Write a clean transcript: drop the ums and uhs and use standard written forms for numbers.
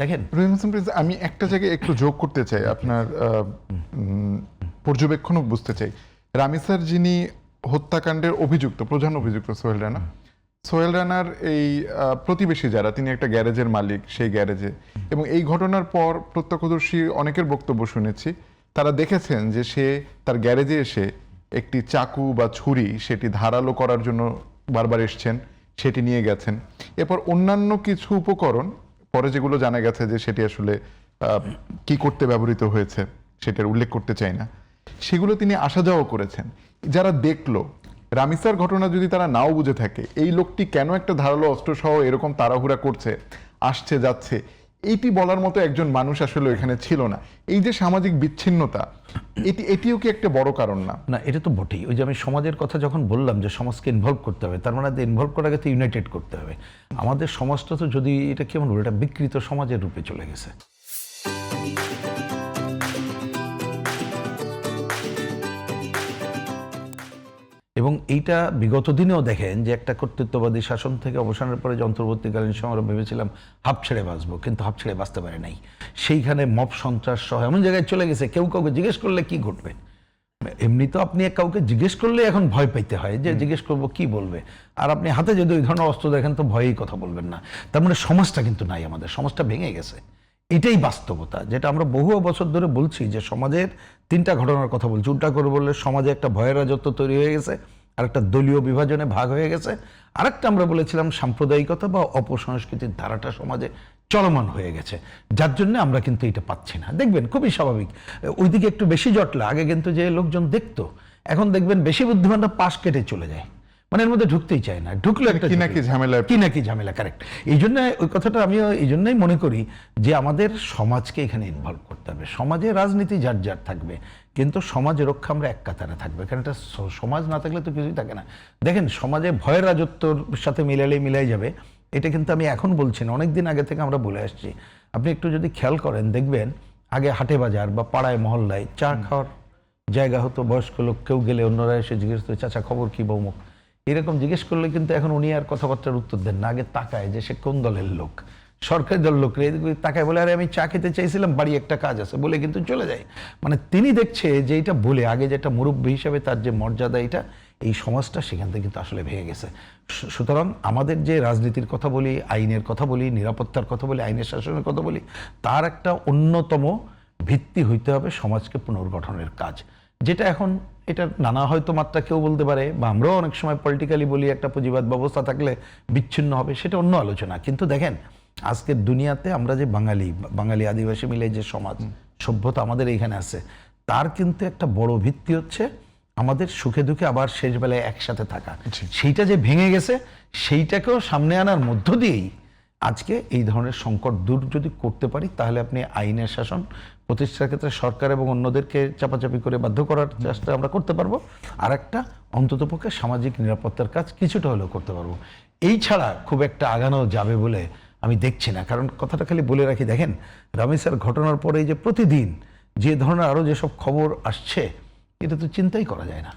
দেখেন রহিম হোসেন প্রিন্স, আমি একটা জায়গায় একটু যোগ করতে চাই, আপনার পর্যবেক্ষণও বুঝতে চাই। রামিসার যিনি হত্যাকাণ্ডের অভিযুক্ত, প্রধান অভিযুক্ত সোহেল রানা, সোহেল রানার এই প্রতিবেশী যারা, তিনি একটা গ্যারেজের মালিক, সেই গ্যারেজে, এবং এই ঘটনার পর প্রত্যক্ষদর্শী অনেকের বক্তব্য শুনেছি, তারা দেখেছেন যে সে তার গ্যারেজে এসে একটি চাকু বা ছুরি সেটি ধারালো করার জন্য বারবার এসছেন, সেটি নিয়ে গেছেন। এরপর অন্যান্য কিছু উপকরণ পরে যেগুলো জানা গেছে যে সেটি আসলে কি করতে ব্যবহৃত হয়েছে সেটার উল্লেখ করতে চাই না, সেগুলো তিনি আসা যাওয়া করেছেন। যারা দেখলো রামিসার ঘটনা যদি তারা নাও বুঝে থাকে, এই লোকটি কেন একটা ধারালো অস্ত্র সহ এরকম তাড়াহুড়া করছে, আসছে যাচ্ছে, এইটি বলার মতো একজন মানুষ আসলে এখানে ছিল না। এই যে সামাজিক বিচ্ছিন্নতা, এটিও কি একটা বড় কারণ না? না, এটা তো বটেই। ওই যে আমি সমাজের কথা যখন বললাম যে সমাজকে ইনভলভ করতে হবে, তার মানে ইনভলভ করার আগে তো ইউনাইটেড করতে হবে। আমাদের সমাজটা তো, যদি এটা কেমন বলবো, এটা বিকৃত সমাজের রূপে চলে গেছে। এবং এইটা বিগত দিনেও দেখেন যে একটা কর্তৃত্ববাদী শাসন থেকে অবসানের পরে যে অন্তর্বর্তীকালীন সময় আমরা ভেবেছিলাম হাঁপ ছেড়ে বাঁচবো, কিন্তু হাঁপ ছেড়ে বাঁচতে পারে নাই। সেইখানে মব সন্ত্রাস সহ এমন জায়গায় চলে গেছে, কেউ কাউকে জিজ্ঞেস করলে কি ঘটবে। এমনি তো আপনি কাউকে জিজ্ঞেস করলে এখন ভয় পাইতে হয়, যে জিজ্ঞেস করবো কি বলবে। আর আপনি হাতে যদি ওই ধরনের অস্ত্র দেখেন তো ভয়েই কথা বলবেন না। তার মানে সমাজটা কিন্তু নাই, আমাদের সমাজটা ভেঙে গেছে। এটাই বাস্তবতা, যেটা আমরা বহু বছর ধরে বলছি যে সমাজের তিনটা ঘটনার কথা বলছি। উল্টা করে বললে সমাজে একটা ভয়ের রাজত্ব তৈরি হয়ে গেছে, আরেকটা দলীয় বিভাজনে ভাগ হয়ে গেছে, আরেকটা আমরা বলেছিলাম সাম্প্রদায়িকতা বা অপসংস্কৃতির ধারাটা সমাজে চলমান হয়ে গেছে, যার জন্য আমরা কিন্তু এটা পাচ্ছি না। দেখবেন খুবই স্বাভাবিক, ওইদিকে একটু বেশি জটলা। আগে কিন্তু যে লোকজন দেখতো, এখন দেখবেন বেশি বুদ্ধিমানরা পাশ কেটে চলে যায়, মানে এর মধ্যে ঢুকতেই চায় না। ঢুকলে একটা কি নাকি ঝামেলা, কারেক্ট। এই জন্য ওই কথাটা আমিও এই জন্যই মনে করি যে আমাদের সমাজকে এখানে ইনভলভ করতে হবে। সমাজে রাজনীতি যার যার থাকবে, কিন্তু সমাজ রক্ষা আমরা এক কাতারে থাকবে, কারণ এটা সমাজ না থাকলে তো কিছুই থাকে না। দেখেন সমাজে ভয়ের রাজত্বর সাথে মিলাই যাবে, এটা কিন্তু আমি এখন বলছি না, অনেকদিন আগে থেকে আমরা বলে আসছি। আপনি একটু যদি খেয়াল করেন দেখবেন, আগে হাটে বাজার বা পাড়ায় মহল্লায় চা খাওয়ার জায়গা হতো, বয়স্ক লোক কেউ গেলে অন্যরা এসে জিজ্ঞেস করতো চাচা খবর কি বৌমুখ, এরকম জিজ্ঞেস করলে কিন্তু এখন উনি আর কথাবার্তার উত্তর দেন না। আগে তাকায় যে সে কোন দলের লোক, সরকারি দল লোক, তাকায় বলে আরে আমি চা খেতে চাইছিলাম, বাড়ি একটা কাজ আছে বলে কিন্তু চলে যায়। মানে তিনি দেখছে যে এটা বলে আগে যেটা মুরব্বী হিসাবে তার যে মর্যাদা, এটা এই সমাজটা সেখান থেকে কিন্তু আসলে ভেঙে গেছে। সুতরাং আমাদের যে রাজনীতির কথা বলি, আইনের কথা বলি, নিরাপত্তার কথা বলি, আইনের শাসনের কথা বলি, তার একটা অন্যতম ভিত্তি হইতে হবে সমাজকে পুনর্গঠনের কাজ, যেটা এখন এটা নানা হয়তো মাত্রা কেউ বলতে পারে, বা আমরাও অনেক সময় পলিটিক্যালি বলি একটা পুঁজিবাদ ব্যবস্থা থাকলে বিচ্ছিন্ন হবে, সেটা অন্য আলোচনা। কিন্তু দেখেন আজকের দুনিয়াতে আমরা যে বাঙালি আদিবাসী মিলে যে সমাজ সভ্যতা আমাদের এইখানে আছে, তার কিন্তু একটা বড় ভিত্তি হচ্ছে আমাদের সুখে দুঃখে আবার শেষ বেলায় একসাথে থাকা। সেইটা যে ভেঙে গেছে, সেইটাকেও সামনে আনার মধ্য দিয়েই আজকে এই ধরনের সংকট দূর যদি করতে পারি, তাহলে আপনি আইনের শাসন প্রতিষ্ঠার ক্ষেত্রে সরকার এবং অন্যদেরকে চাপাচাপি করে বাধ্য করার চেষ্টা আমরা করতে পারবো, আর একটা অন্ততপক্ষে সামাজিক নিরাপত্তার কাজ কিছুটা হলেও করতে পারবো। এই ছাড়া খুব একটা আগানো যাবে বলে আমি দেখছি না। কারণ কথাটা খালি বলে রাখি, দেখেন রামিসার ঘটনার পরে যে প্রতিদিন যে ধরনের আরও যেসব খবর আসছে, এটা তো চিন্তাই করা যায় না।